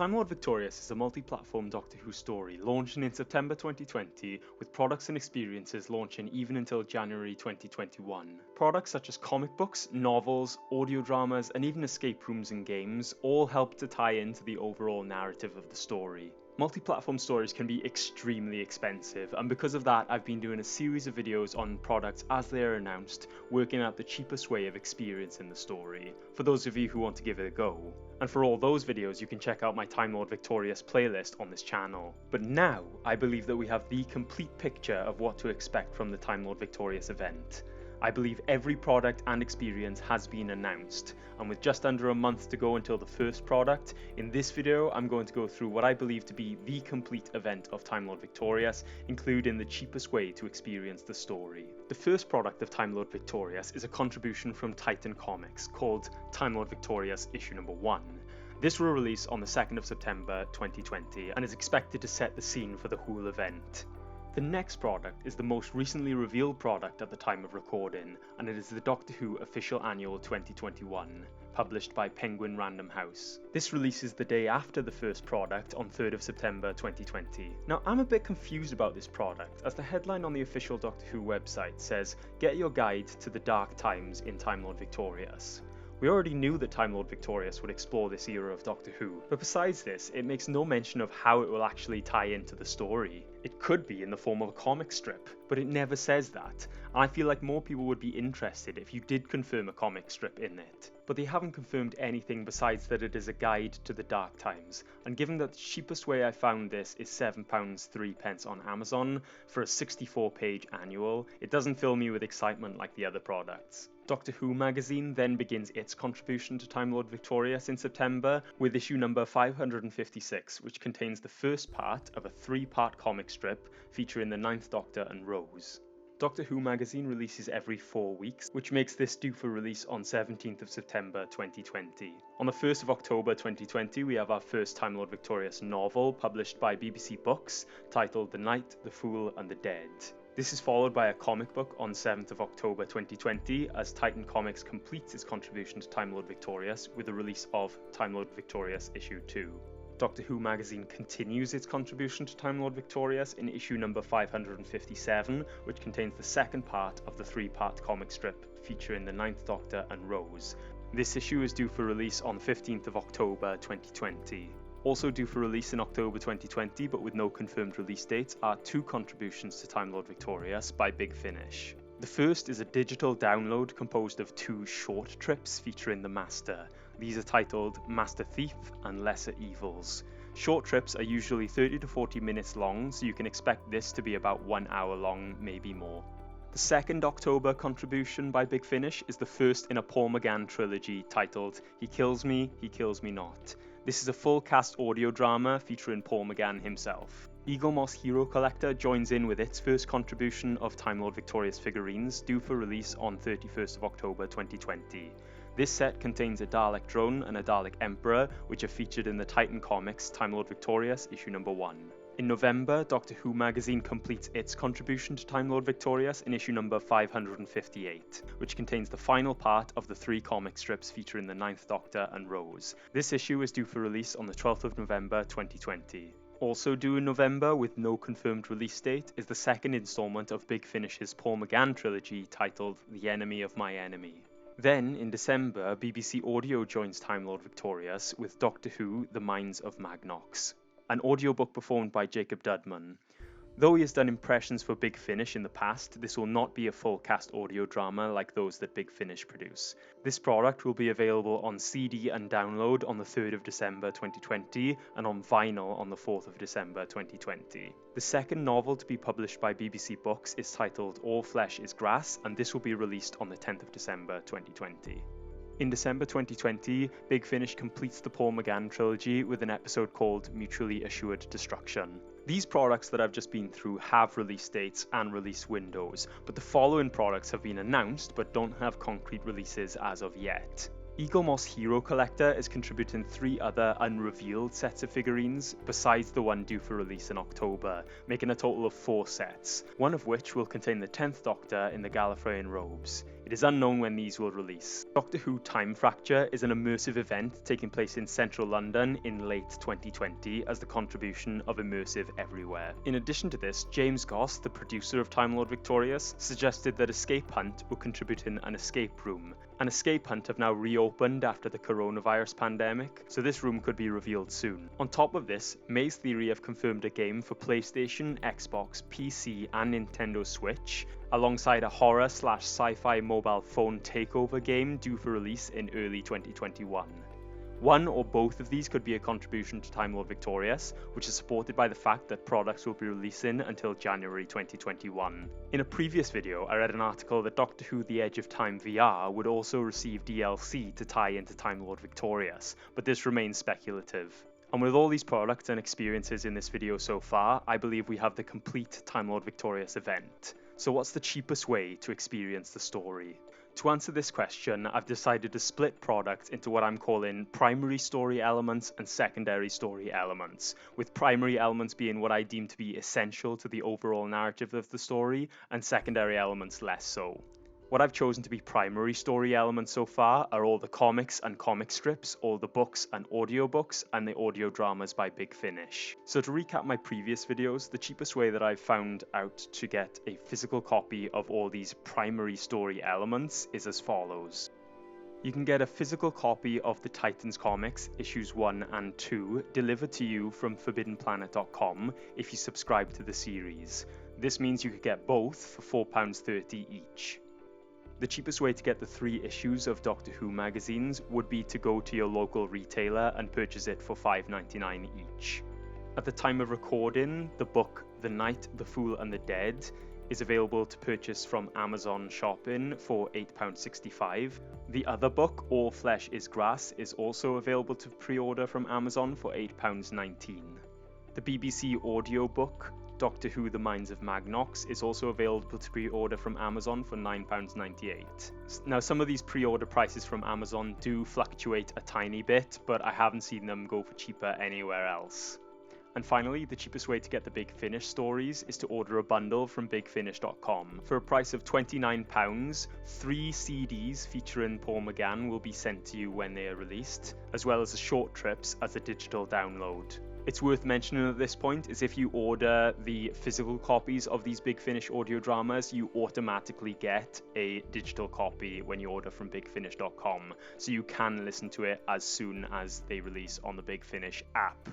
Time Lord Victorious is a multi-platform Doctor Who story launching in September 2020, with products and experiences launching even until January 2021. Products such as comic books, novels, audio dramas, and even escape rooms and games all help to tie into the overall narrative of the story. Multi-platform stories can be extremely expensive, and because of that I've been doing a series of videos on products as they are announced, working out the cheapest way of experiencing the story, for those of you who want to give it a go. And for all those videos you can check out my Time Lord Victorious playlist on this channel. But now, I believe that we have the complete picture of what to expect from the Time Lord Victorious event. I believe every product and experience has been announced, and with just under a month to go until the first product, in this video I'm going to go through what I believe to be the complete event of Time Lord Victorious, including the cheapest way to experience the story. The first product of Time Lord Victorious is a contribution from Titan Comics called Time Lord Victorious issue number 1. This will release on the 2nd of September 2020 and is expected to set the scene for the whole event. The next product is the most recently revealed product at the time of recording, and it is the Doctor Who Official Annual 2021, published by Penguin Random House. This releases the day after the first product on 3rd of September 2020. Now I'm a bit confused about this product, as the headline on the official Doctor Who website says, "Get your guide to the dark times in Time Lord Victorious." We already knew that Time Lord Victorious would explore this era of Doctor Who, but besides this, it makes no mention of how it will actually tie into the story. It could be in the form of a comic strip, but it never says that, and I feel like more people would be interested if you did confirm a comic strip in it. But they haven't confirmed anything besides that it is a guide to the dark times, and given that the cheapest way I found this is £7.03 on Amazon for a 64-page annual, it doesn't fill me with excitement like the other products. Doctor Who magazine then begins its contribution to Time Lord Victorious in September with issue number 556, which contains the first part of a 3-part comic strip featuring the 9th Doctor and Rose. Doctor Who magazine releases every 4 weeks, which makes this due for release on 17th of September 2020. On the 1st of October 2020 we have our first Time Lord Victorious novel published by BBC Books titled The Knight, the Fool and the Dead. This is followed by a comic book on 7th of October 2020 as Titan Comics completes its contribution to Time Lord Victorious with the release of Time Lord Victorious issue 2. Doctor Who magazine continues its contribution to Time Lord Victorious in issue number 557, which contains the second part of the 3-part comic strip featuring the 9th Doctor and Rose. This issue is due for release on 15th of October 2020. Also due for release in October 2020, but with no confirmed release dates, are 2 contributions to Time Lord Victorious by Big Finish. The first is a digital download composed of 2 short trips featuring the Master. These are titled Master Thief and Lesser Evils. Short trips are usually 30 to 40 minutes long, so you can expect this to be about 1 hour long, maybe more. The second October contribution by Big Finish is the first in a Paul McGann trilogy titled He Kills Me Not. This is a full cast audio drama featuring Paul McGann himself. Eagle Moss Hero Collector joins in with its first contribution of Time Lord Victorious figurines, due for release on 31st of October 2020. This set contains a Dalek drone and a Dalek Emperor, which are featured in the Titan Comics Time Lord Victorious issue number 1. In November, Doctor Who magazine completes its contribution to Time Lord Victorious in issue number 558, which contains the final part of the 3 comic strips featuring the 9th Doctor and Rose. This issue is due for release on the 12th of November 2020. Also due in November, with no confirmed release date, is the second instalment of Big Finish's Paul McGann trilogy titled The Enemy of My Enemy. Then, in December, BBC Audio joins Time Lord Victorious with Doctor Who The Mines of Magnox, an audiobook performed by Jacob Dudman. Though he has done impressions for Big Finish in the past, this will not be a full cast audio drama like those that Big Finish produce. This product will be available on CD and download on the 3rd of December 2020 and on vinyl on the 4th of December 2020. The second novel to be published by BBC Books is titled All Flesh is Grass, and this will be released on the 10th of December 2020. In December 2020, Big Finish completes the Paul McGann trilogy with an episode called Mutually Assured Destruction. These products that I've just been through have release dates and release windows, but the following products have been announced but don't have concrete releases as of yet. Eagle Moss Hero Collector is contributing 3 other unrevealed sets of figurines, besides the one due for release in October, making a total of 4 sets, one of which will contain the 10th Doctor in the Gallifreyan robes. It is unknown when these will release. Doctor Who Time Fracture is an immersive event taking place in central London in late 2020 as the contribution of Immersive Everywhere. In addition to this, James Goss, the producer of Time Lord Victorious, suggested that Escape Hunt will contribute in an escape room. An Escape Hunt have now reopened after the coronavirus pandemic, so this room could be revealed soon. On top of this, Maze Theory have confirmed a game for PlayStation, Xbox, PC and Nintendo Switch, alongside a horror/sci-fi mobile phone takeover game due for release in early 2021. One or both of these could be a contribution to Time Lord Victorious, which is supported by the fact that products will be releasing until January 2021. In a previous video, I read an article that Doctor Who The Edge of Time VR would also receive DLC to tie into Time Lord Victorious, but this remains speculative. And with all these products and experiences in this video so far, I believe we have the complete Time Lord Victorious event. So what's the cheapest way to experience the story? To answer this question, I've decided to split products into what I'm calling primary story elements and secondary story elements, with primary elements being what I deem to be essential to the overall narrative of the story, and secondary elements less so. What I've chosen to be primary story elements so far are all the comics and comic strips, all the books and audiobooks, and the audio dramas by Big Finish. So to recap my previous videos, the cheapest way that I've found out to get a physical copy of all these primary story elements is as follows. You can get a physical copy of the Titans comics, issues 1 and 2, delivered to you from ForbiddenPlanet.com if you subscribe to the series. This means you could get both for £4.30 each. The cheapest way to get the 3 issues of Doctor Who magazines would be to go to your local retailer and purchase it for £5.99 each. At the time of recording, the book The Knight, the Fool and the Dead is available to purchase from Amazon Shopping for £8.65. The other book, All Flesh is Grass, is also available to pre-order from Amazon for £8.19. The BBC audiobook Doctor Who The Minds of Magnox is also available to pre-order from Amazon for £9.98. Now some of these pre-order prices from Amazon do fluctuate a tiny bit, but I haven't seen them go for cheaper anywhere else. And finally, the cheapest way to get the Big Finish stories is to order a bundle from BigFinish.com. For a price of £29, 3 CDs featuring Paul McGann will be sent to you when they are released, as well as the short trips as a digital download. It's worth mentioning at this point is if you order the physical copies of these Big Finish audio dramas, you automatically get a digital copy when you order from BigFinish.com, so you can listen to it as soon as they release on the Big Finish app.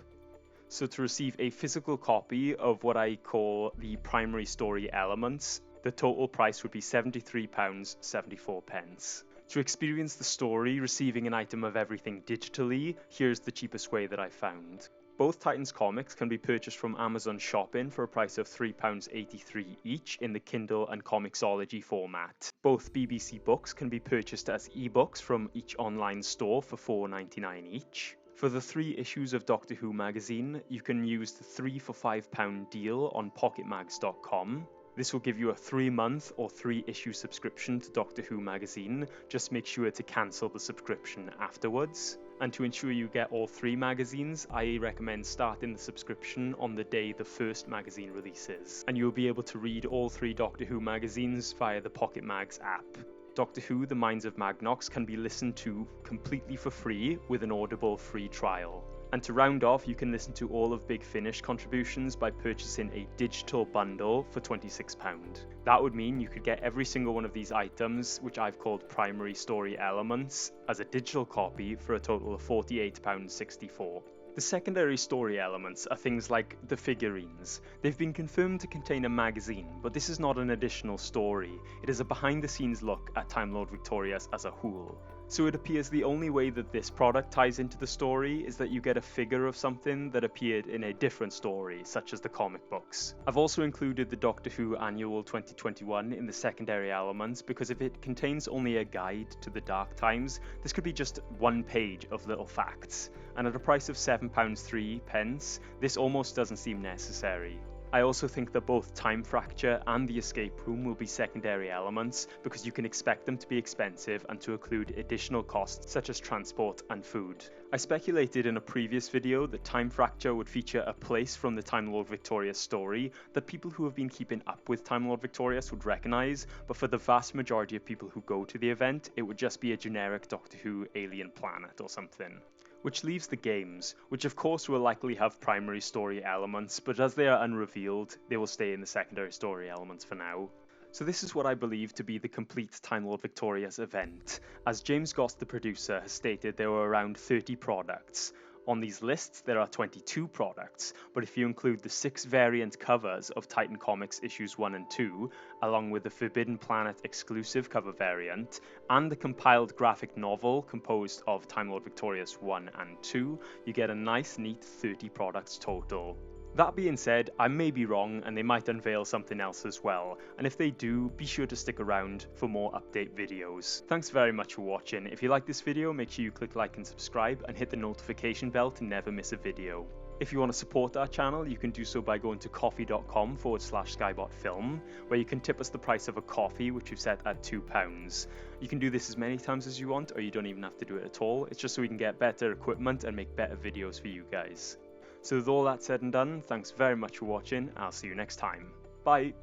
So to receive a physical copy of what I call the primary story elements, the total price would be £73.74. To experience the story receiving an item of everything digitally, here's the cheapest way that I found. Both Titans comics can be purchased from Amazon Shopping for a price of £3.83 each in the Kindle and Comixology format. Both BBC books can be purchased as ebooks from each online store for £4.99 each. For the 3 issues of Doctor Who magazine, you can use the 3 for £5 deal on pocketmags.com. This will give you a 3-month or 3-issue subscription to Doctor Who magazine. Just make sure to cancel the subscription afterwards. And to ensure you get all 3 magazines, I recommend starting the subscription on the day the first magazine releases. And you'll be able to read all 3 Doctor Who magazines via the Pocket Mags app. Doctor Who The Minds of Magnox can be listened to completely for free with an Audible free trial. And to round off, you can listen to all of Big Finish contributions by purchasing a digital bundle for £26. That would mean you could get every single one of these items, which I've called primary story elements, as a digital copy for a total of £48.64. The secondary story elements are things like the figurines. They've been confirmed to contain a magazine, but this is not an additional story. It is a behind-the-scenes look at Time Lord Victorious as a whole. So it appears the only way that this product ties into the story is that you get a figure of something that appeared in a different story, such as the comic books. I've also included the Doctor Who Annual 2021 in the secondary elements because if it contains only a guide to the Dark Times, this could be just 1 page of little facts, and at a price of £7.03, this almost doesn't seem necessary. I also think that both Time Fracture and the Escape Room will be secondary elements because you can expect them to be expensive and to include additional costs such as transport and food. I speculated in a previous video that Time Fracture would feature a place from the Time Lord Victorious story that people who have been keeping up with Time Lord Victorious would recognise, but for the vast majority of people who go to the event, it would just be a generic Doctor Who alien planet or something. Which leaves the games, which of course will likely have primary story elements, but as they are unrevealed, they will stay in the secondary story elements for now. So this is what I believe to be the complete Time Lord Victorious event. As James Goss, the producer, has stated, there were around 30 products. On these lists, there are 22 products, but if you include the 6 variant covers of Titan Comics issues 1 and 2, along with the Forbidden Planet exclusive cover variant, and the compiled graphic novel composed of Time Lord Victorious 1 and 2, you get a nice neat 30 products total. That being said, I may be wrong and they might unveil something else as well, and if they do, be sure to stick around for more update videos. Thanks very much for watching. If you like this video, make sure you click like and subscribe and hit the notification bell to never miss a video. If you want to support our channel, you can do so by going to coffee.com/skybotfilm, where you can tip us the price of a coffee, which we've set at £2. You can do this as many times as you want, or you don't even have to do it at all. It's just so we can get better equipment and make better videos for you guys. So with all that said and done, thanks very much for watching, I'll see you next time. Bye!